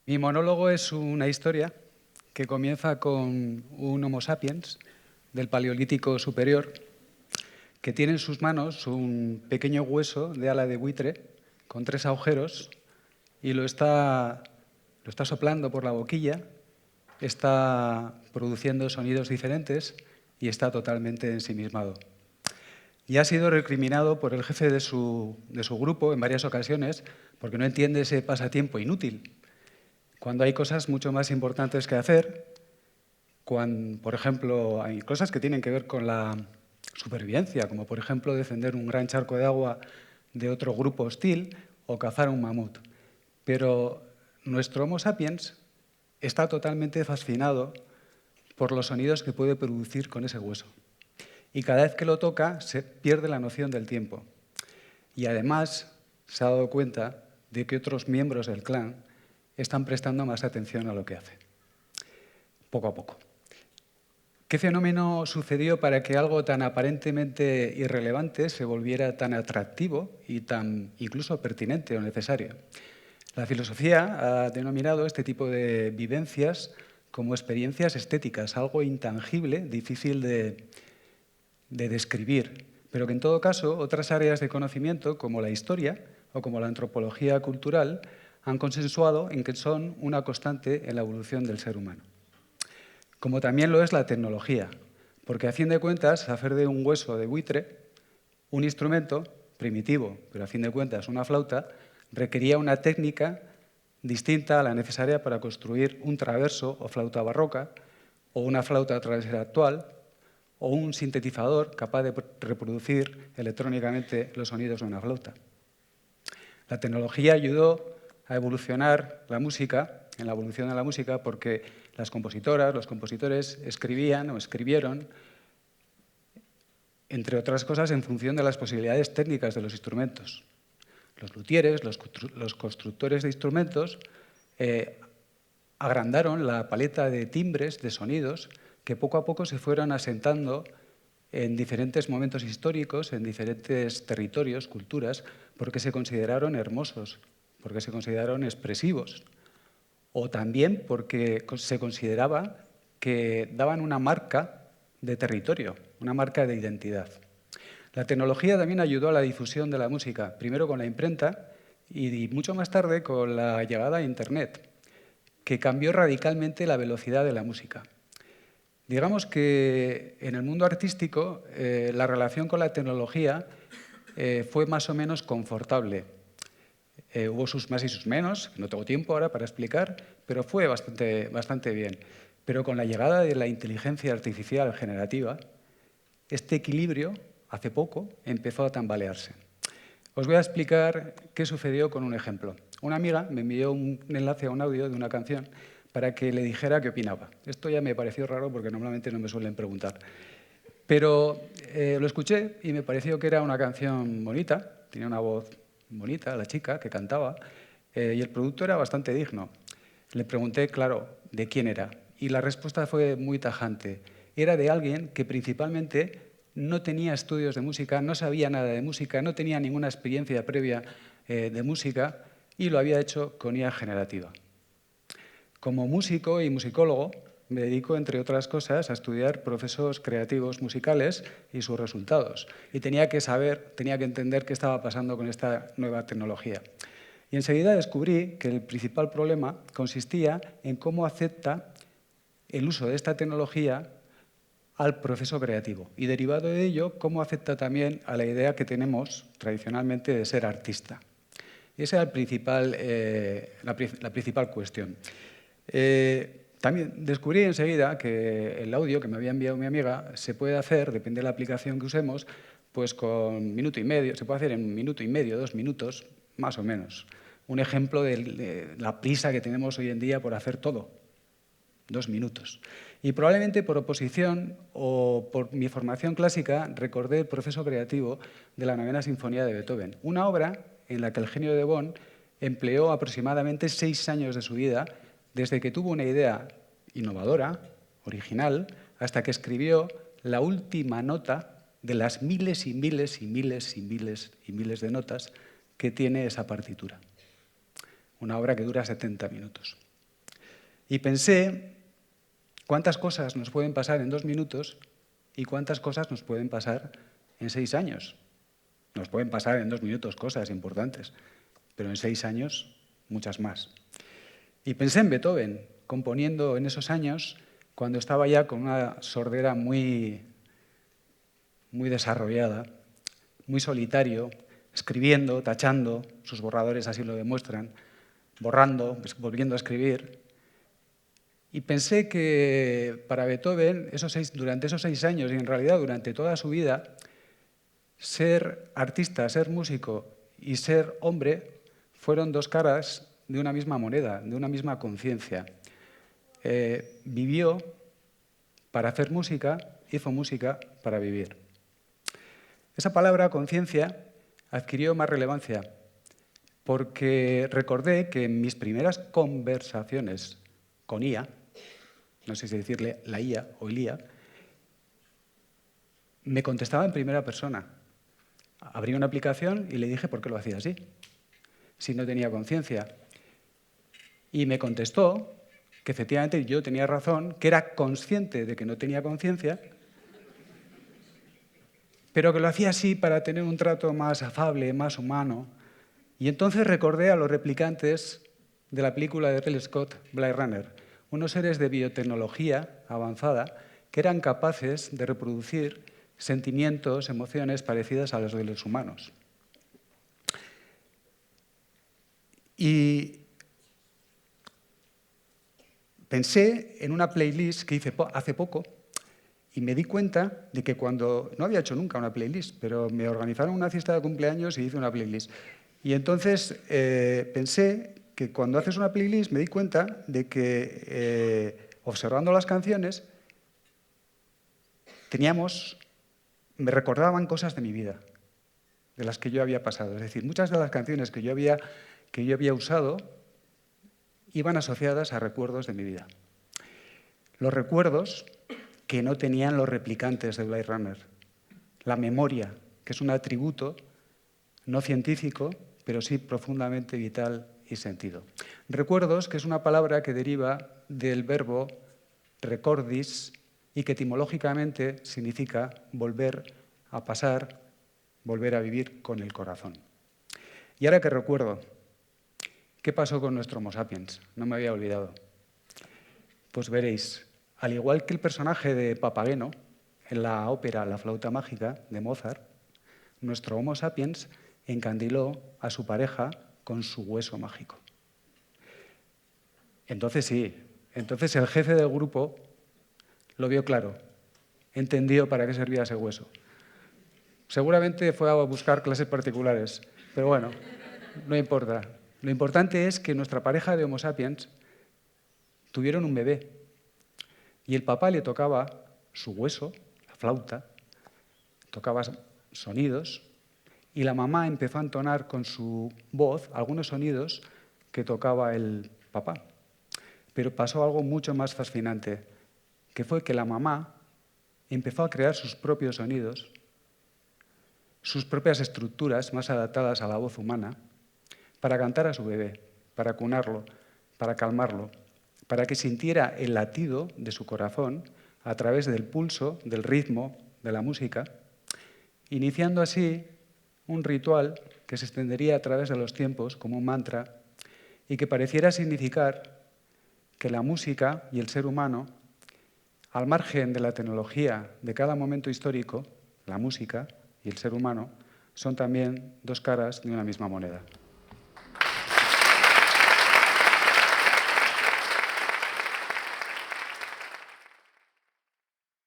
Mi monólogo es una historia que comienza con un Homo sapiens del Paleolítico superior que tiene en sus manos un pequeño hueso de ala de buitre con 3 agujeros y lo está soplando por la boquilla, está produciendo sonidos diferentes y está totalmente ensimismado. Y ha sido recriminado por el jefe de su grupo en varias ocasiones porque no entiende ese pasatiempo inútil, cuando hay cosas mucho más importantes que hacer, cuando, por ejemplo, hay cosas que tienen que ver con la supervivencia, como por ejemplo defender un gran charco de agua de otro grupo hostil o cazar un mamut. Pero nuestro Homo sapiens está totalmente fascinado por los sonidos que puede producir con ese hueso. Y cada vez que lo toca se pierde la noción del tiempo. Y además se ha dado cuenta de que otros miembros del clan están prestando más atención a lo que hace, poco a poco. ¿Qué fenómeno sucedió para que algo tan aparentemente irrelevante se volviera tan atractivo y tan incluso pertinente o necesario? La filosofía ha denominado este tipo de vivencias como experiencias estéticas, algo intangible, difícil de describir, pero que en todo caso otras áreas de conocimiento, como la historia o como la antropología cultural, han consensuado en que son una constante en la evolución del ser humano. Como también lo es la tecnología, porque a fin de cuentas, hacer de un hueso de buitre un instrumento primitivo, pero a fin de cuentas una flauta, requería una técnica distinta a la necesaria para construir un traverso o flauta barroca, o una flauta travesera actual, o un sintetizador capaz de reproducir electrónicamente los sonidos de una flauta. La tecnología ayudó a evolucionar la música, en la evolución de la música, porque las compositoras, los compositores escribían o escribieron, entre otras cosas, en función de las posibilidades técnicas de los instrumentos. Los luthieres, los constructores de instrumentos, agrandaron la paleta de timbres, de sonidos, que poco a poco se fueron asentando en diferentes momentos históricos, en diferentes territorios, culturas, porque se consideraron hermosos, porque se consideraron expresivos, o también porque se consideraba que daban una marca de territorio, una marca de identidad. La tecnología también ayudó a la difusión de la música, primero con la imprenta y mucho más tarde con la llegada a Internet, que cambió radicalmente la velocidad de la música. Digamos que en el mundo artístico la relación con la tecnología fue más o menos confortable. Hubo sus más y sus menos, no tengo tiempo ahora para explicar, pero fue bastante bien. Pero con la llegada de la inteligencia artificial generativa, este equilibrio, hace poco, empezó a tambalearse. Os voy a explicar qué sucedió con un ejemplo. Una amiga me envió un enlace a un audio de una canción para que le dijera qué opinaba. Esto ya me pareció raro porque normalmente no me suelen preguntar. Pero lo escuché y me pareció que era una canción bonita, tenía una voz bonita, la chica que cantaba, y el producto era bastante digno. Le pregunté, claro, de quién era, y la respuesta fue muy tajante. Era de alguien que principalmente no tenía estudios de música, no sabía nada de música, no tenía ninguna experiencia previa de música y lo había hecho con IA generativa. Como músico y musicólogo, me dedico, entre otras cosas, a estudiar procesos creativos musicales y sus resultados. Y tenía que saber, tenía que entender qué estaba pasando con esta nueva tecnología. Y enseguida descubrí que el principal problema consistía en cómo acepta el uso de esta tecnología al proceso creativo. Y derivado de ello, cómo afecta también a la idea que tenemos tradicionalmente de ser artista. Y esa era la principal cuestión. También descubrí enseguida que el audio que me había enviado mi amiga se puede hacer, depende de la aplicación que usemos, pues con minuto y medio, se puede hacer en 1 minuto y medio, 2 minutos, más o menos. Un ejemplo de la prisa que tenemos hoy en día por hacer todo, 2 minutos. Y probablemente por oposición o por mi formación clásica recordé el proceso creativo de la 9ª Sinfonía de Beethoven, una obra en la que el genio de Bonn empleó aproximadamente 6 años de su vida desde que tuvo una idea innovadora, original, hasta que escribió la última nota de las miles y miles y miles y miles y miles de notas que tiene esa partitura. Una obra que dura 70 minutos. Y pensé cuántas cosas nos pueden pasar en 2 minutos y cuántas cosas nos pueden pasar en 6 años. Nos pueden pasar en 2 minutos cosas importantes, pero en 6 años muchas más. Y pensé en Beethoven, componiendo en esos años, cuando estaba ya con una sordera muy desarrollada, muy solitario, escribiendo, tachando, sus borradores así lo demuestran, borrando, volviendo a escribir. Y pensé que para Beethoven, durante esos 6 años y en realidad durante toda su vida, ser artista, ser músico y ser hombre fueron 2 caras de una misma moneda, de una misma conciencia. Vivió para hacer música, hizo música para vivir. Esa palabra, conciencia, adquirió más relevancia porque recordé que en mis primeras conversaciones con IA, no sé si decirle la IA o el IA, me contestaba en primera persona. Abrí una aplicación y le dije por qué lo hacía así, si no tenía conciencia. Y me contestó que efectivamente yo tenía razón, que era consciente de que no tenía conciencia, pero que lo hacía así para tener un trato más afable, más humano. Y entonces recordé a los replicantes de la película de Ridley Scott, Blade Runner, unos seres de biotecnología avanzada que eran capaces de reproducir sentimientos, emociones parecidas a los de los humanos. Y pensé en una playlist que hice hace poco y me di cuenta de que cuando... No había hecho nunca una playlist, pero me organizaron una fiesta de cumpleaños y hice una playlist. Y entonces pensé que cuando haces una playlist me di cuenta de que observando las canciones me recordaban cosas de mi vida, de las que yo había pasado. Es decir, muchas de las canciones que yo había usado iban asociadas a recuerdos de mi vida. Los recuerdos que no tenían los replicantes de Blade Runner. La memoria, que es un atributo no científico, pero sí profundamente vital y sentido. Recuerdos, que es una palabra que deriva del verbo recordis y que etimológicamente significa volver a pasar, volver a vivir con el corazón. Y ahora que recuerdo, ¿qué pasó con nuestro Homo sapiens? No me había olvidado. Pues veréis, al igual que el personaje de Papageno en la ópera La flauta mágica de Mozart, nuestro Homo sapiens encandiló a su pareja con su hueso mágico. Entonces sí, entonces el jefe del grupo lo vio claro, entendió para qué servía ese hueso. Seguramente fue a buscar clases particulares, pero bueno, no importa. Lo importante es que nuestra pareja de Homo sapiens tuvieron un bebé y el papá le tocaba su hueso, la flauta, tocaba sonidos y la mamá empezó a entonar con su voz algunos sonidos que tocaba el papá. Pero pasó algo mucho más fascinante, que fue que la mamá empezó a crear sus propios sonidos, sus propias estructuras más adaptadas a la voz humana, para cantar a su bebé, para cunarlo, para calmarlo, para que sintiera el latido de su corazón a través del pulso, del ritmo, de la música, iniciando así un ritual que se extendería a través de los tiempos como un mantra y que pareciera significar que la música y el ser humano, al margen de la tecnología de cada momento histórico, la música y el ser humano son también 2 caras de una misma moneda.